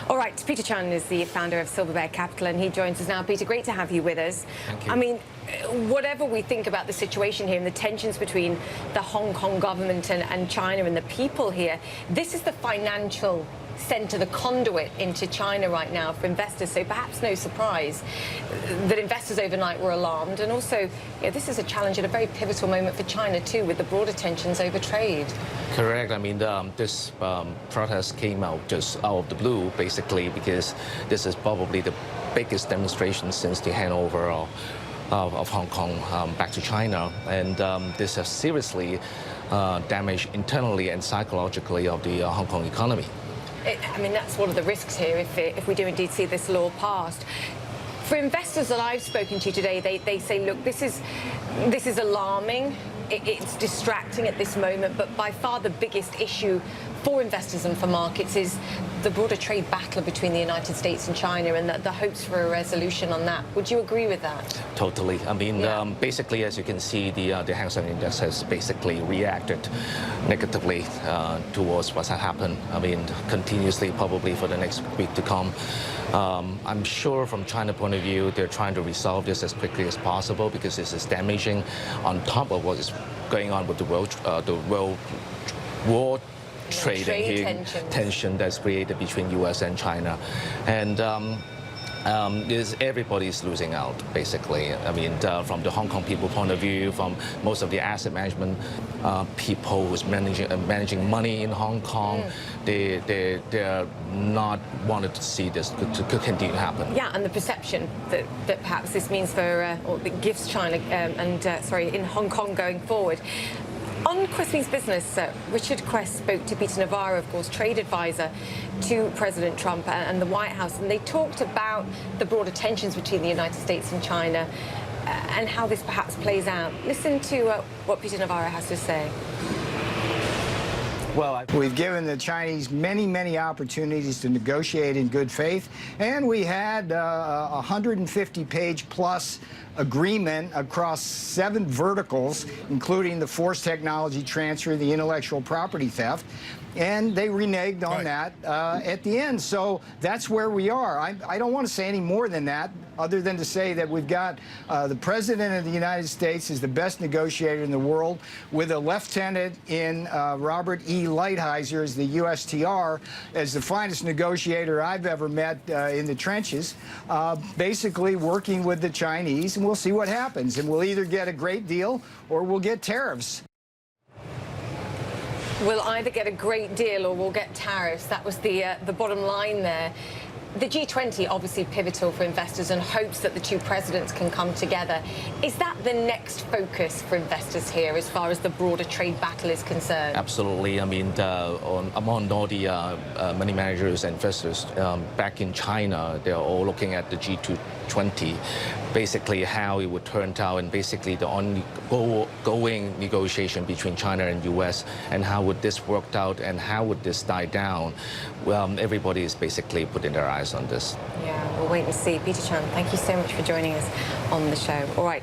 All right, Peter Chun is the founder of Silverbear Capital, and he joins us now. Peter, great to have you with us. Thank you. I mean, whatever we think about the situation here and the tensions between the Hong Kong government and China and the people here, this is the financial centre, the conduit into China right now for investors. So perhaps no surprise that investors overnight were alarmed. And also, this is a challenge at a very pivotal moment for China too, with the broader tensions over trade. Correct. I mean, this protest came out just out of the blue, basically, because this is probably the biggest demonstration since the handover of Hong Kong back to China. And this has seriously damaged internally and psychologically of the Hong Kong economy. I mean, that's one of the risks here if we do indeed see this law passed. For investors that I've spoken to today, they say, look, this is alarming. It's distracting at this moment, but by far the biggest issue for investors and for markets is the broader trade battle between the United States and China, and the hopes for a resolution on that. Would you agree with that? Totally. I mean, basically, as you can see, the Hang Seng Index has basically reacted negatively towards what's happened. I mean, continuously, probably for the next week to come. I'm sure from China point of view, they're trying to resolve this as quickly as possible because this is damaging on top of what is going on with the world trading tension that's created between U.S. and China. And everybody's losing out, basically. I mean, from the Hong Kong people point of view, from most of the asset management people who's managing money in Hong Kong, they're not wanted to see this to continue to happen. Yeah, and the perception that perhaps this means for, or that gives China in Hong Kong going forward. On Quest's Business, Richard Quest spoke to Peter Navarro, of course, trade advisor to President Trump and the White House, and they talked about the broader tensions between the United States and China and how this perhaps plays out. Listen to what Peter Navarro has to say. Well, we've given the Chinese many opportunities to negotiate in good faith, and we had a 150-page plus agreement across 7 verticals, including the forced technology transfer, the intellectual property theft, and they reneged on that at the end. So that's where we are. I don't want to say any more than that, other than to say that we've got the President of the United States is the best negotiator in the world, with a lieutenant in Robert E. Lighthizer as the USTR, as the finest negotiator I've ever met in the trenches, basically working with the Chinese, and we'll see what happens. And we'll either get a great deal or we'll get tariffs. We'll either get a great deal or we'll get tariffs. That was the bottom line there. The G20 obviously pivotal for investors and hopes that the two presidents can come together. Is that the next focus for investors here as far as the broader trade battle is concerned? Absolutely. I mean, among all the money managers and investors back in China, they're all looking at the G20, basically how it would turn out, and basically the ongoing negotiation between China and U.S. and how would this work out and how would this die down. Well, everybody is basically putting their eyes on this. Yeah, we'll wait and see. Peter Chun, thank you so much for joining us on the show. All right.